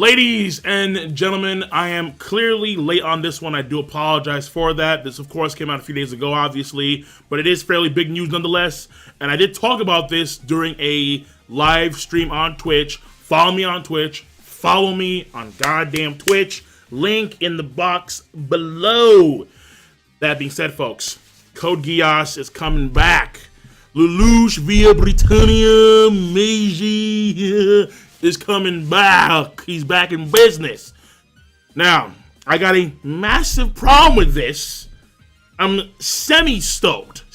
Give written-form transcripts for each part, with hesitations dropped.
Ladies and gentlemen, I am clearly late on this one. I do apologize for that. This, of course, came out a few days ago, obviously, but it is fairly big news nonetheless. And I did talk about this during a live stream on Twitch. Follow me on Twitch. Follow me on goddamn Twitch. Link in the box below. That being said, folks, Code Geass is coming back. Lelouch via Britannia Meiji is coming back. He's back in business. Now, I got a massive problem with this. I'm semi-stoked.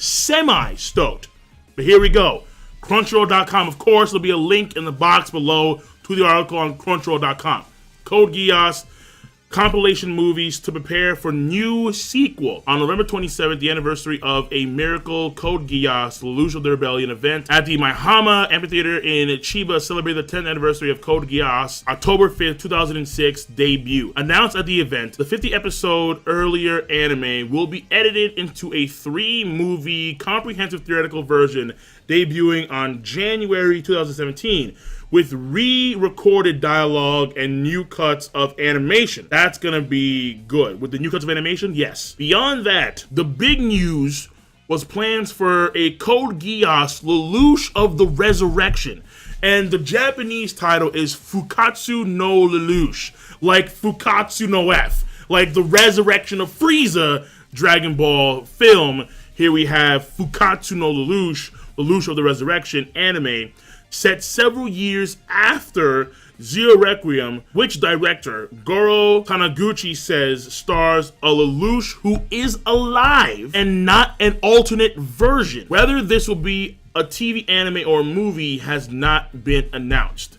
But here we go. Crunchyroll.com, of course. There'll be a link in the box below to the article on Crunchyroll.com. Code Geass compilation movies to prepare for new sequel. On November 27th, the anniversary of A Miracle, Code Geass, Lelouch of the Rebellion event at the Maihama Amphitheater in Chiba celebrated the 10th anniversary of Code Geass, October 5th, 2006 debut. Announced at the event, the 50-episode earlier anime will be edited into a 3-movie comprehensive theatrical version debuting on January 2017. With re-recorded dialogue and new cuts of animation. That's gonna be good. With the new cuts of animation, yes. Beyond that, the big news was plans for a Code Geass Lelouch of the Resurrection. And the Japanese title is Fukatsu no Lelouch. Like Fukatsu no F. Like the resurrection of Frieza Dragon Ball film. Here we have Fukatsu no Lelouch, Lelouch of the Resurrection anime, set several years after Zero Requiem, which director Goro Taniguchi says stars a Lelouch who is alive and not an alternate version. Whether this will be a TV anime or a movie has not been announced.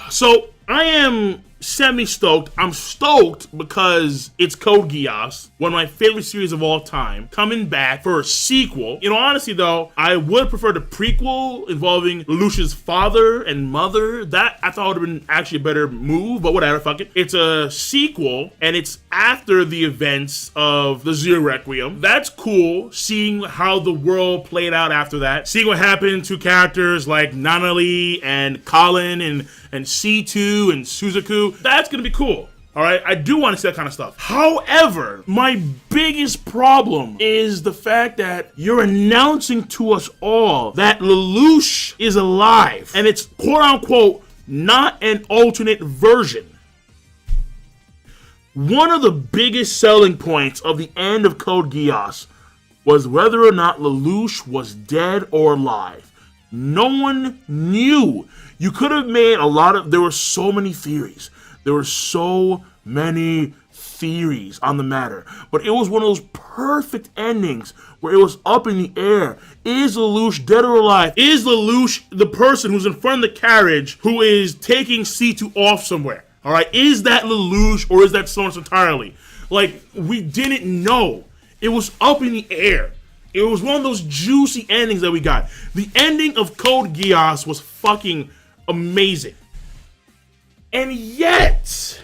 So I am semi-stoked. I'm stoked because it's Code Geass, one of my favorite series of all time, coming back for a sequel. You know, honestly though, I would prefer the prequel involving Lelouch's father and mother. That I thought would have been actually a better move, but whatever, fuck it. It's a sequel, and it's after the events of the Zero Requiem. That's cool, seeing how the world played out after that. Seeing what happened to characters like Nanali and Colin and C2 and Suzaku. That's gonna be cool. All right, I do want to see that kind of stuff. However, my biggest problem is the fact that you're announcing to us all that Lelouch is alive, and it's quote-unquote not an alternate version. One of the biggest selling points of the end of Code Geass was whether or not Lelouch was dead or alive. No one knew. You could have made there were so many theories. There were so many theories on the matter. But it was one of those perfect endings where it was up in the air. Is Lelouch dead or alive? Is Lelouch the person who's in front of the carriage who is taking C2 off somewhere? All right, is that Lelouch or is that someone else entirely? Like, we didn't know. It was up in the air. It was one of those juicy endings that we got. The ending of Code Geass was fucking amazing. And yet,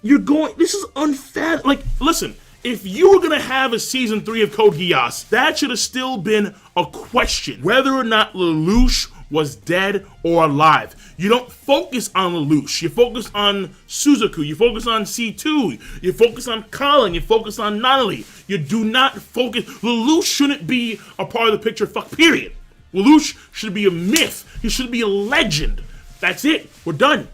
this is unfair. Like, listen, if you were gonna have a season 3 of Code Geass, that should have still been a question. Whether or not Lelouch was dead or alive. You don't focus on Lelouch. You focus on Suzaku. You focus on C2. You focus on Colin. You focus on Nanali. You do not focus. Lelouch shouldn't be a part of the picture, period. Lelouch should be a myth. He should be a legend. That's it. We're done.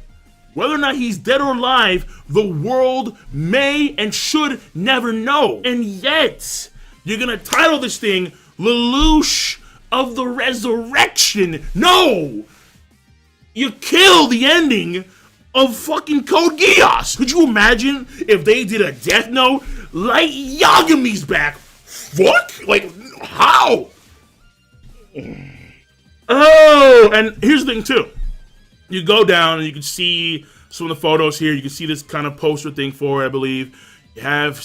Whether or not he's dead or alive, the world may and should never know. And yet, you're gonna title this thing Lelouch of the Resurrection. No! You kill the ending of fucking Code Geass. Could you imagine if they did a Death Note? Light Yagami's back. Fuck? Like, how? Oh, and here's the thing too. You go down and you can see some of the photos here. You can see this kind of poster thing for it, I believe. You have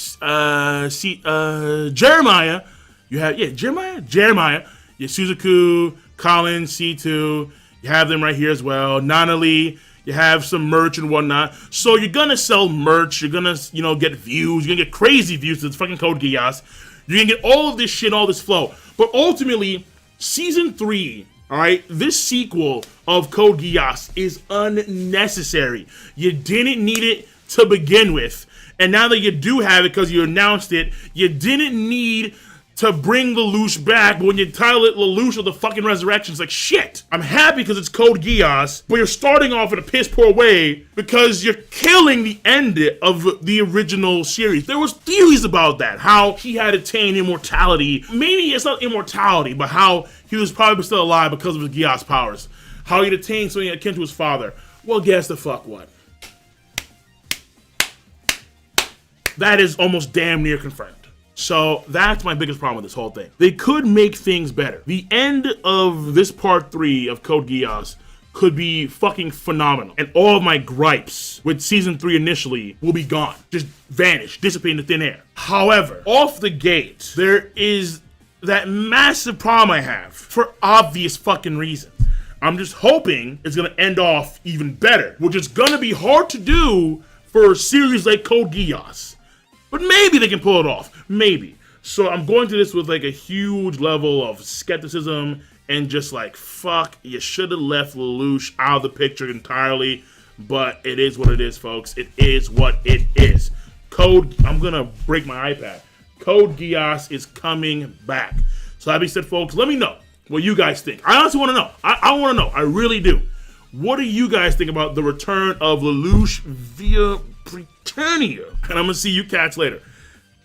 Jeremiah. You have Jeremiah. You have Suzaku, Colin, C2. You have them right here as well. Nanali. You have some merch and whatnot. So you're gonna sell merch. You're gonna, get views. You're gonna get crazy views. It's fucking Code Geass. You're gonna get all of this shit, all this flow. But ultimately, season 3, All right, this sequel of Code Geass is unnecessary. You didn't need it to begin with. And now that you do have it because you announced it, you didn't need to bring Lelouch back. But when you title it Lelouch of the fucking Resurrection, it's like, shit. I'm happy because it's Code Geass, but you're starting off in a piss poor way because you're killing the end of the original series. There was theories about that, how he had attained immortality. Maybe it's not immortality, but how he was probably still alive because of his Geass powers. How he'd attained something akin to his father. Well, guess the fuck what? That is almost damn near confirmed. So that's my biggest problem with this whole thing. They could make things better. The end of this part 3 of Code Geass could be fucking phenomenal. And all of my gripes with season 3 initially will be gone. Just vanish, dissipate into thin air. However, off the gate, there is that massive problem I have for obvious fucking reasons. I'm just hoping it's gonna end off even better, which is gonna be hard to do for a series like Code Geass. But maybe they can pull it off. Maybe. So I'm going to this with like a huge level of skepticism and just like, fuck, you should have left Lelouch out of the picture entirely. But it is what it is, folks. It is what it is. I'm going to break my iPad. Code Geass is coming back. So that being said, folks, let me know what you guys think. I honestly want to know. I want to know. I really do. What do you guys think about the return of Lelouch via Britannia? And I'm going to see you cats later.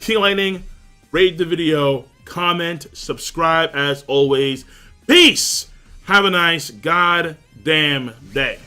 King Lightning, rate the video, comment, subscribe as always. Peace! Have a nice goddamn day.